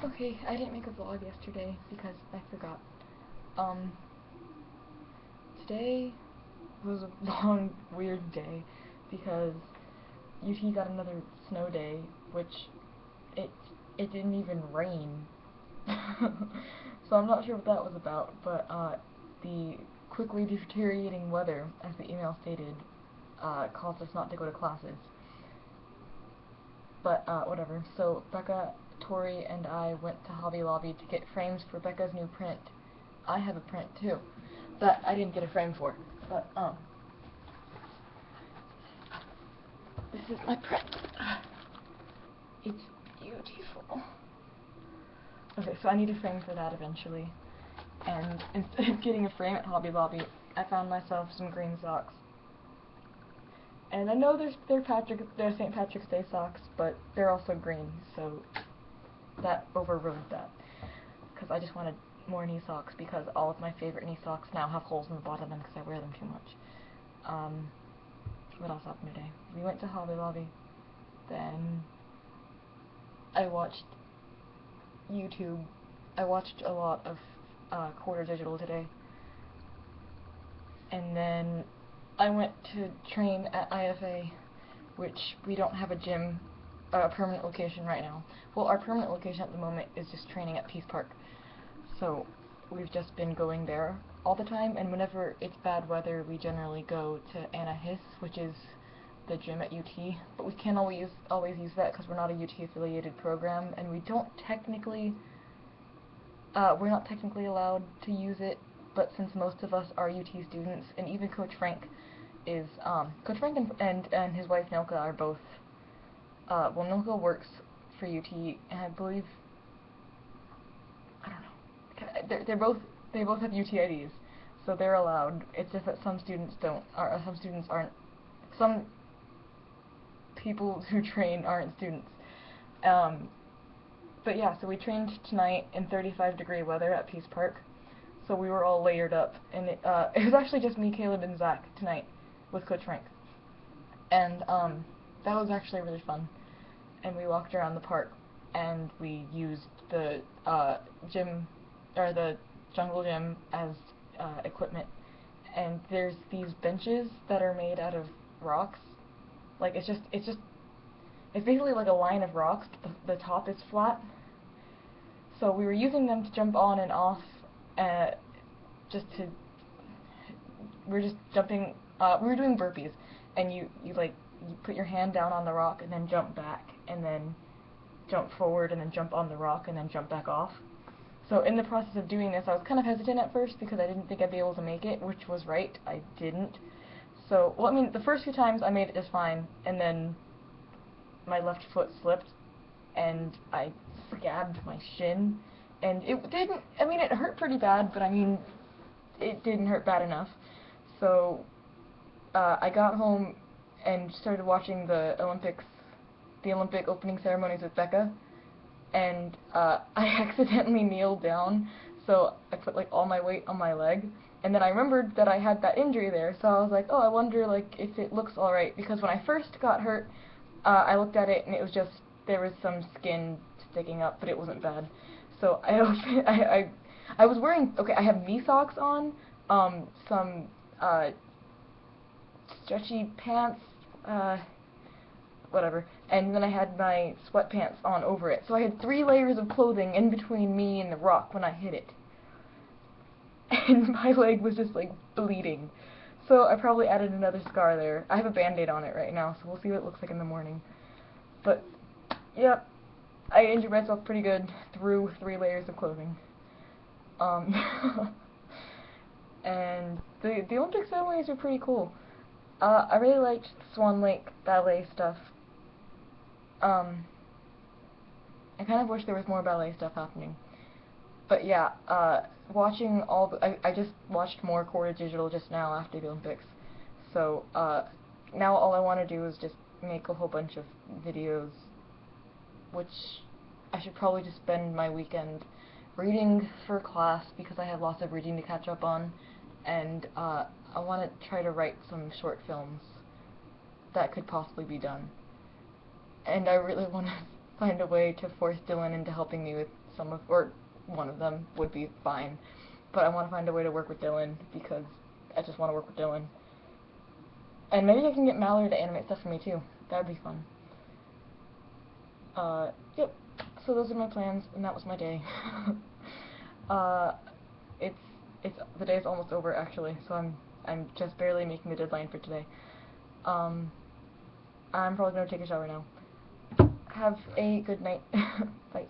Okay, I didn't make a vlog yesterday because I forgot. Um, Today was a long, weird day because UT got another snow day, which it it didn't even rain. So I'm not sure what that was about, but the quickly deteriorating weather, as the email stated, caused us not to go to classes. But whatever. So Becca, Tori, and I went to Hobby Lobby to get frames for Becca's new print. I have a print too that I didn't get a frame for, but this is my print. It's beautiful. Okay, so I need a frame for that eventually. And instead of getting a frame at Hobby Lobby, I found myself some green socks. And I know they're St. Patrick's Day socks, but they're also green, so that overrode that. Because I just wanted more knee socks, because all of my favorite knee socks now have holes in the bottom of them because I wear them too much. What else happened today? We went to Hobby Lobby, then I watched YouTube. I watched a lot of Quarter Digital today, and then I went to train at IFA, which we don't have a gym, a permanent location right now. Well, our permanent location at the moment is just training at Peace Park, so we've just been going there all the time, and whenever it's bad weather, we generally go to Anna Hiss, which is the gym at UT, but we can't always use that because we're not a UT affiliated program, and we don't technically, we're not technically allowed to use it, but since most of us are UT students, and even Coach Frank is, Coach Frank and his wife Nilka are both, well, Nilka works for UT, and I believe, I don't know, they both have UT IDs, so they're allowed. It's just that some students aren't, some people who train aren't students. But yeah, so we trained tonight in 35-degree weather at Peace Park, so we were all layered up, and it was actually just me, Caleb, and Zach tonight with Coach Frank, and that was actually really fun. And we walked around the park, and we used the gym, or the jungle gym, as equipment. And there's these benches that are made out of rocks. Like, it's basically like a line of rocks, but the top is flat. So we were using them to jump on and off, we were just jumping, we were doing burpees, and you put your hand down on the rock and then jump back, and then jump forward, and then jump on the rock, and then jump back off. So in the process of doing this, I was kind of hesitant at first because I didn't think I'd be able to make it, which was right, I didn't. So, well, I mean, the first few times I made it just fine, and then my left foot slipped, and I scabbed my shin, and it didn't, I mean, it hurt pretty bad, but I mean, it didn't hurt bad enough. So, I got home and started watching the Olympic opening ceremonies with Becca, and I accidentally kneeled down, so I put like all my weight on my leg, and then I remembered that I had that injury there, so I was like, oh, I wonder like if it looks alright, because when I first got hurt, I looked at it and it was just, there was some skin sticking up, but it wasn't bad. So I was wearing, okay, I have knee socks on, some stretchy pants, whatever, and then I had my sweatpants on over it. So I had 3 layers of clothing in between me and the rock when I hit it. And my leg was just like bleeding. So I probably added another scar there. I have a band-aid on it right now, so we'll see what it looks like in the morning. But, yep, I injured myself pretty good through 3 layers of clothing. And the Olympic ceremonies were pretty cool. I really liked Swan Lake ballet stuff. I kind of wish there was more ballet stuff happening. But yeah, watching all the, I just watched more Quarter Digital just now after the Olympics. So, now all I want to do is just make a whole bunch of videos, which I should probably just spend my weekend reading for class, because I have lots of reading to catch up on, and I want to try to write some short films that could possibly be done. And I really want to find a way to force Dylan into helping me with some of, or one of them would be fine. But I want to find a way to work with Dylan because I just want to work with Dylan. And maybe I can get Mallory to animate stuff for me too. That would be fun. Yep. So those are my plans, and that was my day. The day's almost over actually, so I'm just barely making the deadline for today. I'm probably gonna take a shower now. Have a good night. Bye.